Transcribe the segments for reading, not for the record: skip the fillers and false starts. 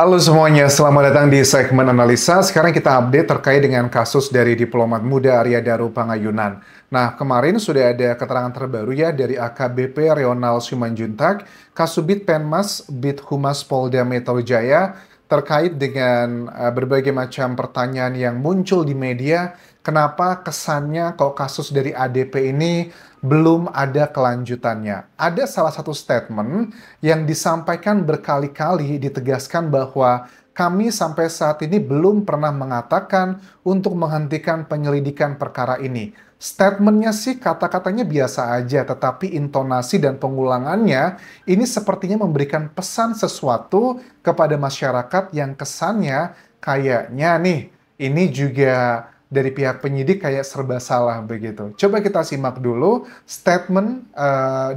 Halo semuanya, selamat datang di segmen analisa. Sekarang kita update terkait dengan kasus dari diplomat muda Arya Daru Pangayunan. Nah, kemarin sudah ada keterangan terbaru ya dari AKBP Reonal Simanjuntak, Kasubit Penmas Bid Humas Polda Metro Jaya terkait dengan berbagai macam pertanyaan yang muncul di media. Kenapa kesannya kok kasus dari ADP ini belum ada kelanjutannya? Ada salah satu statement yang disampaikan berkali-kali ditegaskan bahwa kami sampai saat ini belum pernah mengatakan untuk menghentikan penyelidikan perkara ini. Statementnya sih kata-katanya biasa aja, tetapi intonasi dan pengulangannya ini sepertinya memberikan pesan sesuatu kepada masyarakat yang kesannya kayaknya nih, ini juga dari pihak penyidik kayak serba salah begitu. Coba kita simak dulu statement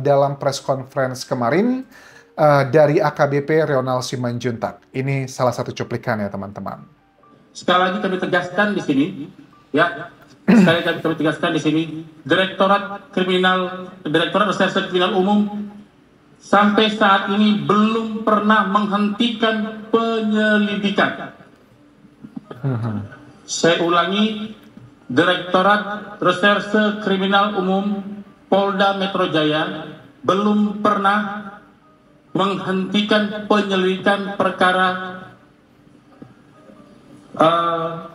dalam press conference kemarin dari AKBP Reonal Simanjuntak. Ini salah satu cuplikan ya teman-teman. Sekali lagi kami tegaskan di sini, ya. Sekali lagi kami tegaskan di sini, Direktorat Reserse Kriminal Umum sampai saat ini belum pernah menghentikan penyelidikan. Saya ulangi, Direktorat Reserse Kriminal Umum Polda Metro Jaya belum pernah menghentikan penyelidikan perkara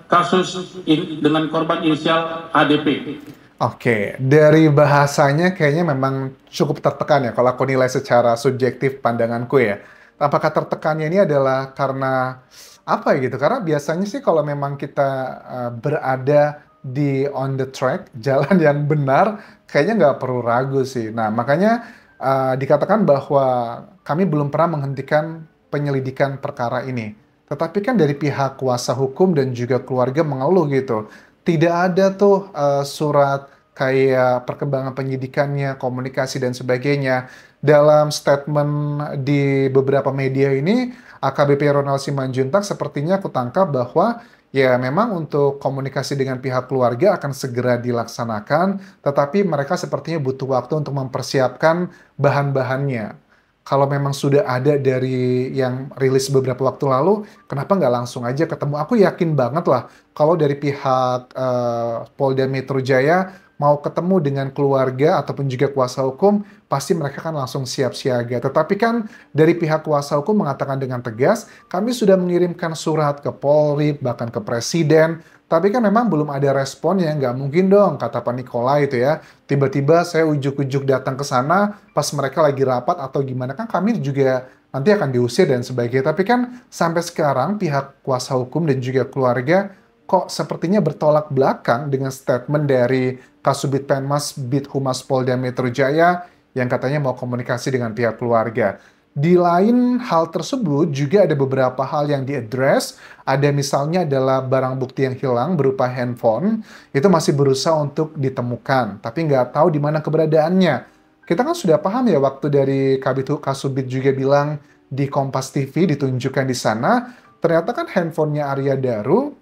kasus dengan korban inisial ADP. Oke, dari bahasanya kayaknya memang cukup tertekan ya kalau aku nilai secara subjektif pandanganku ya. Apakah tertekannya ini adalah karena apa gitu? Karena biasanya sih kalau memang kita berada di on the track, jalan yang benar, kayaknya nggak perlu ragu sih. Nah, makanya dikatakan bahwa kami belum pernah menghentikan penyelidikan perkara ini. Tetapi kan dari pihak kuasa hukum dan juga keluarga mengeluh gitu. Tidak ada tuh surat kayak perkembangan penyidikannya, komunikasi dan sebagainya. Dalam statement di beberapa media ini, AKBP Ronald Simanjuntak sepertinya aku tangkap bahwa ya memang untuk komunikasi dengan pihak keluarga akan segera dilaksanakan, tetapi mereka sepertinya butuh waktu untuk mempersiapkan bahan-bahannya. Kalau memang sudah ada dari yang rilis beberapa waktu lalu, kenapa nggak langsung aja ketemu? Aku yakin banget lah, kalau dari pihak Polda Metro Jaya mau ketemu dengan keluarga ataupun juga kuasa hukum, pasti mereka kan langsung siap siaga. Tetapi kan dari pihak kuasa hukum mengatakan dengan tegas, kami sudah mengirimkan surat ke Polri, bahkan ke Presiden, tapi kan memang belum ada respon ya, nggak mungkin dong, kata Pak Nikola itu ya. Tiba-tiba saya ujuk-ujuk datang ke sana pas mereka lagi rapat atau gimana, kan kami juga nanti akan diusir dan sebagainya. Tapi kan sampai sekarang pihak kuasa hukum dan juga keluarga kok sepertinya bertolak belakang dengan statement dari Kasubit Penmas Bid Humas Polda Metro Jaya yang katanya mau komunikasi dengan pihak keluarga. Di lain hal tersebut juga ada beberapa hal yang diadres. Ada misalnya adalah barang bukti yang hilang berupa handphone, itu masih berusaha untuk ditemukan, tapi nggak tahu di mana keberadaannya. Kita kan sudah paham ya waktu dari Kabit Kasubit juga bilang di Kompas TV ditunjukkan di sana, ternyata kan handphonenya Arya Daru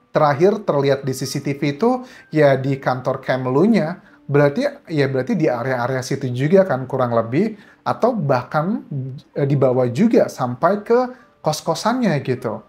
terakhir terlihat di CCTV itu ya di kantor Kemlunya. Berarti di area-area situ juga kan kurang lebih, atau bahkan dibawa juga sampai ke kos-kosannya gitu.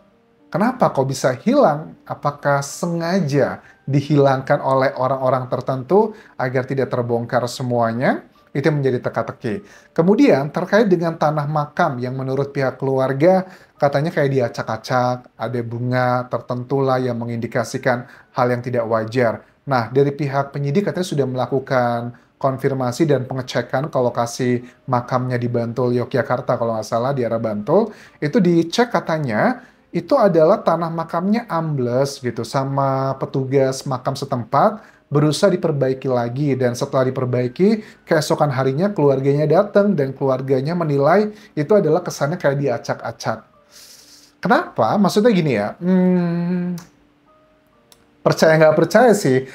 Kenapa kok bisa hilang? Apakah sengaja dihilangkan oleh orang-orang tertentu agar tidak terbongkar semuanya? Itu yang menjadi teka-teki. Kemudian terkait dengan tanah makam yang menurut pihak keluarga katanya kayak diacak-acak, ada bunga tertentu lah yang mengindikasikan hal yang tidak wajar. Nah, dari pihak penyidik katanya sudah melakukan konfirmasi dan pengecekan ke lokasi makamnya di Bantul, Yogyakarta kalau nggak salah di arah Bantul. Itu dicek katanya itu adalah tanah makamnya ambles gitu sama petugas makam setempat berusaha diperbaiki lagi, dan setelah diperbaiki keesokan harinya keluarganya datang dan keluarganya menilai itu adalah kesannya kayak diacak-acak. Kenapa? Maksudnya gini ya, percaya nggak percaya sih,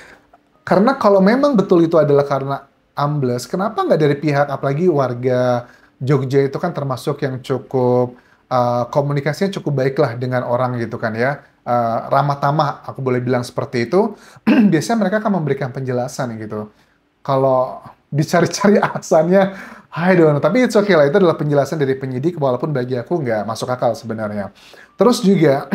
karena kalau memang betul itu adalah karena ambles, kenapa nggak dari pihak, apalagi warga Jogja itu kan termasuk yang cukup, komunikasinya cukup baik lah dengan orang gitu kan ya, ramah tamah, aku boleh bilang seperti itu, biasanya mereka akan memberikan penjelasan gitu. Kalau dicari-cari alasannya. I don't know. Tapi it's okay lah, itu adalah penjelasan dari penyidik walaupun bagi aku nggak masuk akal sebenarnya. Terus juga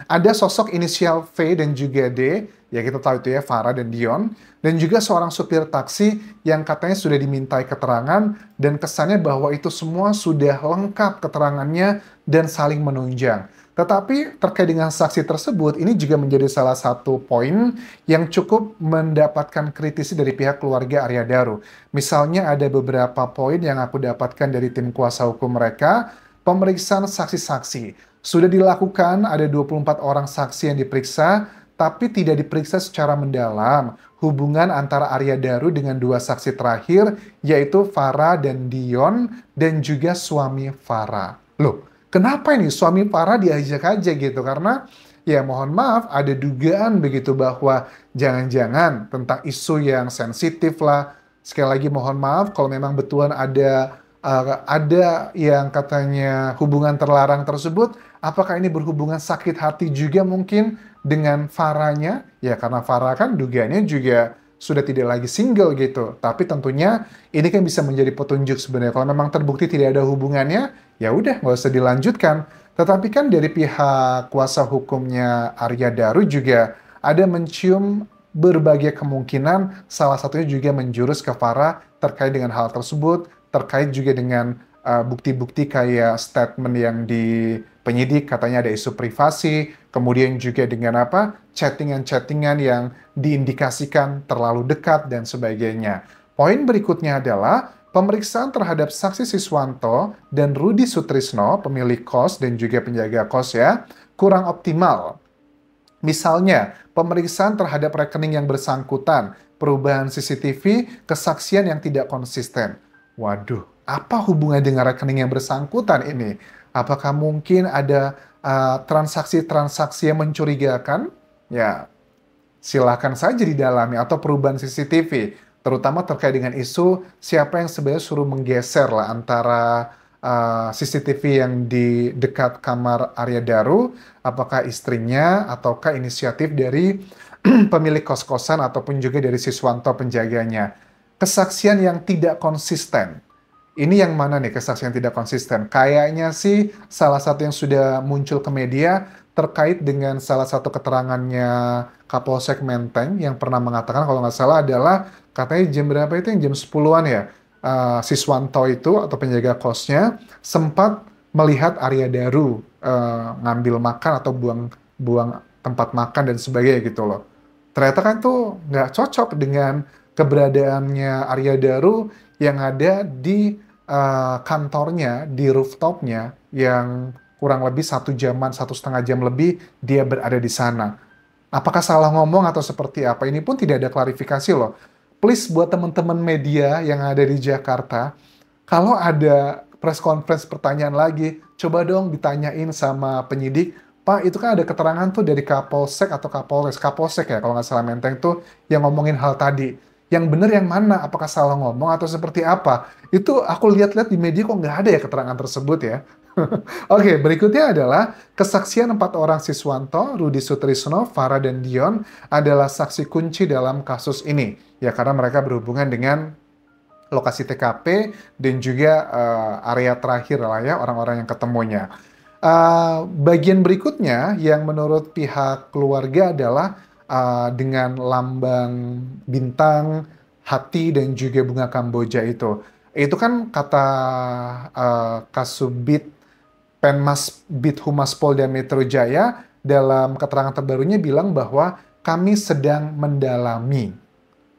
ada sosok inisial V dan juga D, ya kita tahu itu ya, Farah dan Dion, dan juga seorang supir taksi yang katanya sudah dimintai keterangan dan kesannya bahwa itu semua sudah lengkap keterangannya dan saling menunjang. Tetapi terkait dengan saksi tersebut, ini juga menjadi salah satu poin yang cukup mendapatkan kritisi dari pihak keluarga Arya Daru. Misalnya ada beberapa poin yang aku dapatkan dari tim kuasa hukum mereka, pemeriksaan saksi-saksi. Sudah dilakukan, ada 24 orang saksi yang diperiksa, tapi tidak diperiksa secara mendalam hubungan antara Arya Daru dengan dua saksi terakhir, yaitu Farah dan Dion, dan juga suami Farah. Loh, kenapa ini suami Farah diajak aja gitu? Karena ya mohon maaf ada dugaan begitu bahwa jangan-jangan tentang isu yang sensitif lah. Sekali lagi mohon maaf kalau memang betulan ada yang katanya hubungan terlarang tersebut, apakah ini berhubungan sakit hati juga mungkin dengan Farahnya? Ya karena Farah kan dugaannya juga sudah tidak lagi single gitu. Tapi tentunya ini kan bisa menjadi petunjuk sebenarnya. Kalau memang terbukti tidak ada hubungannya, ya udah nggak usah dilanjutkan. Tetapi kan dari pihak kuasa hukumnya Arya Daru juga ada mencium berbagai kemungkinan, salah satunya juga menjurus ke Farah terkait dengan hal tersebut, terkait juga dengan bukti-bukti kayak statement yang di penyidik katanya ada isu privasi, kemudian juga dengan chattingan-chattingan yang diindikasikan terlalu dekat dan sebagainya. Poin berikutnya adalah pemeriksaan terhadap saksi Siswanto dan Rudi Sutrisno, pemilik kos dan juga penjaga kos ya, kurang optimal. Misalnya, pemeriksaan terhadap rekening yang bersangkutan, perubahan CCTV, kesaksian yang tidak konsisten. Waduh, apa hubungannya dengan rekening yang bersangkutan ini? Apakah mungkin ada transaksi-transaksi yang mencurigakan? Ya, silakan saja didalami atau perubahan CCTV, terutama terkait dengan isu siapa yang sebenarnya suruh menggeser lah antara CCTV yang di dekat kamar Arya Daru, apakah istrinya ataukah inisiatif dari pemilik kos-kosan ataupun juga dari Siswanto penjaganya. Kesaksian yang tidak konsisten. Ini yang mana nih kesaksian tidak konsisten? Kayaknya sih salah satu yang sudah muncul ke media terkait dengan salah satu keterangannya Kapolsek Menteng yang pernah mengatakan kalau nggak salah adalah katanya jam berapa itu yang jam 10-an ya, Siswanto itu atau penjaga kosnya sempat melihat Arya Daru ngambil makan atau buang tempat makan dan sebagainya gitu loh. Ternyata kan tuh nggak cocok dengan keberadaannya Arya Daru yang ada di kantornya, di rooftopnya, yang kurang lebih 1,5 jam lebih dia berada di sana. Apakah salah ngomong atau seperti apa? Ini pun tidak ada klarifikasi loh. Please buat teman-teman media yang ada di Jakarta, kalau ada press conference pertanyaan lagi, coba dong ditanyain sama penyidik, Pak, itu kan ada keterangan tuh dari Kapolsek atau Kapolres, Kapolsek ya, kalau nggak salah Menteng tuh, yang ngomongin hal tadi. Yang benar yang mana? Apakah salah ngomong atau seperti apa? Itu aku lihat-lihat di media kok nggak ada ya keterangan tersebut ya. Oke, berikutnya adalah kesaksian 4 orang Siswanto, Rudi Sutrisno, Farah, dan Dion adalah saksi kunci dalam kasus ini. Ya, karena mereka berhubungan dengan lokasi TKP dan juga area terakhir lah ya, orang-orang yang ketemunya. Bagian berikutnya yang menurut pihak keluarga adalah dengan lambang bintang, hati, dan juga bunga Kamboja itu. Itu kan kata Kasubit Penmas Bid Humas Polda Metro Jaya dalam keterangan terbarunya bilang bahwa kami sedang mendalami.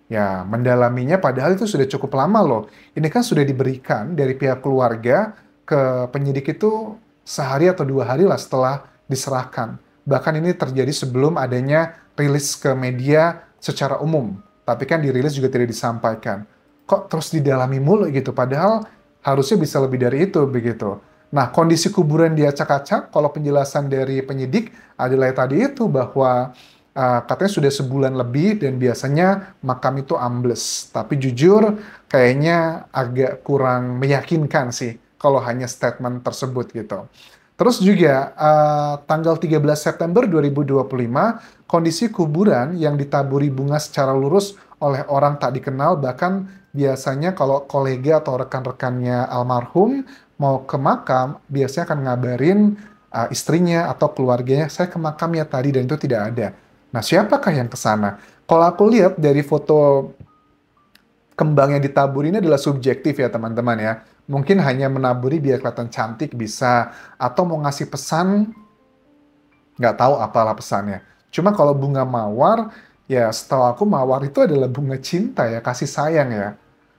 Ya, mendalaminya padahal itu sudah cukup lama loh. Ini kan sudah diberikan dari pihak keluarga ke penyidik itu sehari atau 2 hari lah setelah diserahkan. Bahkan ini terjadi sebelum adanya rilis ke media secara umum. Tapi kan dirilis juga tidak disampaikan. Kok terus didalami mulu gitu? Padahal harusnya bisa lebih dari itu begitu. Nah, kondisi kuburan diacak-acak, kalau penjelasan dari penyidik adalah tadi itu bahwa katanya sudah sebulan lebih dan biasanya makam itu ambles. Tapi jujur kayaknya agak kurang meyakinkan sih kalau hanya statement tersebut gitu. Terus juga tanggal 13 September 2025, kondisi kuburan yang ditaburi bunga secara lurus oleh orang tak dikenal, bahkan biasanya kalau kolega atau rekan-rekannya almarhum mau ke makam, biasanya akan ngabarin istrinya atau keluarganya, saya ke makamnya tadi dan itu tidak ada. Nah, siapakah yang ke sana? Kalau aku lihat dari foto kembang yang ditaburi ini adalah subjektif ya teman-teman ya. Mungkin hanya menaburi biar kelihatan cantik bisa, atau mau ngasih pesan, nggak tahu apalah pesannya. Cuma kalau bunga mawar, ya setahu aku mawar itu adalah bunga cinta ya, kasih sayang ya.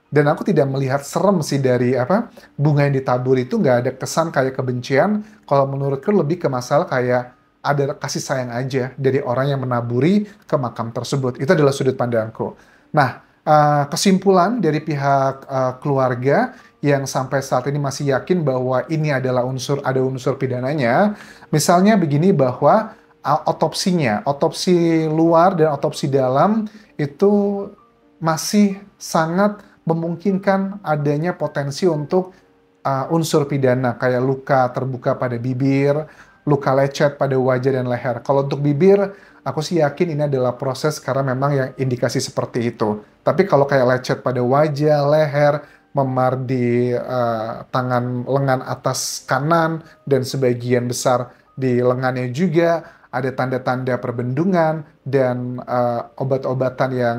Dan aku tidak melihat serem sih dari apa bunga yang ditabur itu nggak ada kesan kayak kebencian. Kalau menurutku lebih ke masalah kayak ada kasih sayang aja dari orang yang menaburi ke makam tersebut. Itu adalah sudut pandangku. Nah, kesimpulan dari pihak keluarga yang sampai saat ini masih yakin bahwa ini adalah ada unsur pidananya. Misalnya begini bahwa otopsinya, otopsi luar dan otopsi dalam itu masih sangat memungkinkan adanya potensi untuk unsur pidana kayak luka terbuka pada bibir, luka lecet pada wajah dan leher. Kalau untuk bibir, aku sih yakin ini adalah proses karena memang yang indikasi seperti itu. Tapi kalau kayak lecet pada wajah, leher, memar di tangan lengan atas kanan dan sebagian besar di lengannya juga ada tanda-tanda perbendungan dan obat-obatan yang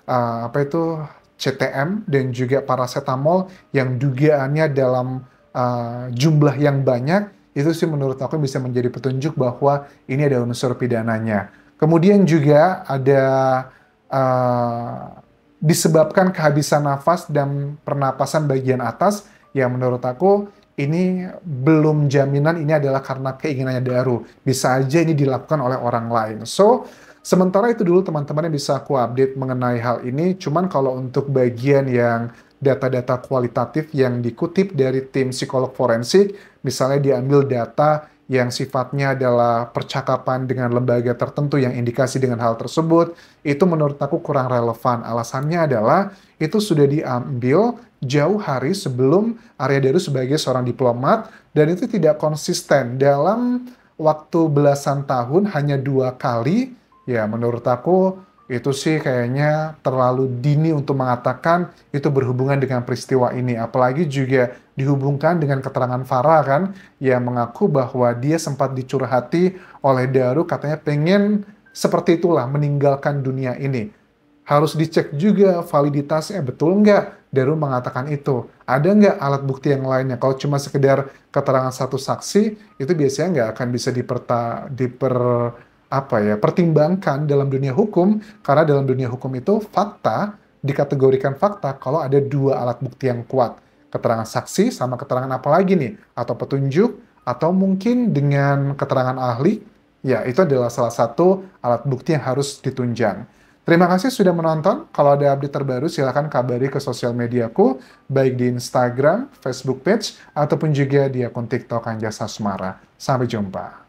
apa itu CTM dan juga paracetamol yang dugaannya dalam jumlah yang banyak, itu sih menurut aku bisa menjadi petunjuk bahwa ini ada unsur pidananya. Kemudian juga ada disebabkan kehabisan nafas dan pernapasan bagian atas, yang menurut aku ini belum jaminan ini adalah karena keinginannya Daru. Bisa aja ini dilakukan oleh orang lain. So, sementara itu dulu teman-teman yang bisa aku update mengenai hal ini. Cuman kalau untuk bagian yang data-data kualitatif yang dikutip dari tim psikolog forensik, misalnya diambil data yang sifatnya adalah percakapan dengan lembaga tertentu yang indikasi dengan hal tersebut, itu menurut aku kurang relevan. Alasannya adalah itu sudah diambil jauh hari sebelum Arya Daru sebagai seorang diplomat, dan itu tidak konsisten. Dalam waktu belasan tahun hanya 2 kali, ya menurut aku itu sih kayaknya terlalu dini untuk mengatakan itu berhubungan dengan peristiwa ini. Apalagi juga dihubungkan dengan keterangan Farah kan, yang mengaku bahwa dia sempat dicurhati oleh Daru, katanya pengen seperti itulah meninggalkan dunia ini. Harus dicek juga validitasnya, betul nggak Daru mengatakan itu. Ada nggak alat bukti yang lainnya? Kalau cuma sekedar keterangan satu saksi, itu biasanya nggak akan bisa pertimbangkan dalam dunia hukum, karena dalam dunia hukum itu fakta dikategorikan fakta kalau ada 2 alat bukti yang kuat. Keterangan saksi sama keterangan apa lagi nih? Atau petunjuk, atau mungkin dengan keterangan ahli, ya itu adalah salah satu alat bukti yang harus ditunjang. Terima kasih sudah menonton. Kalau ada update terbaru, silahkan kabari ke sosial mediaku, baik di Instagram, Facebook page, ataupun juga di akun TikTok Anjasa Sumara. Sampai jumpa.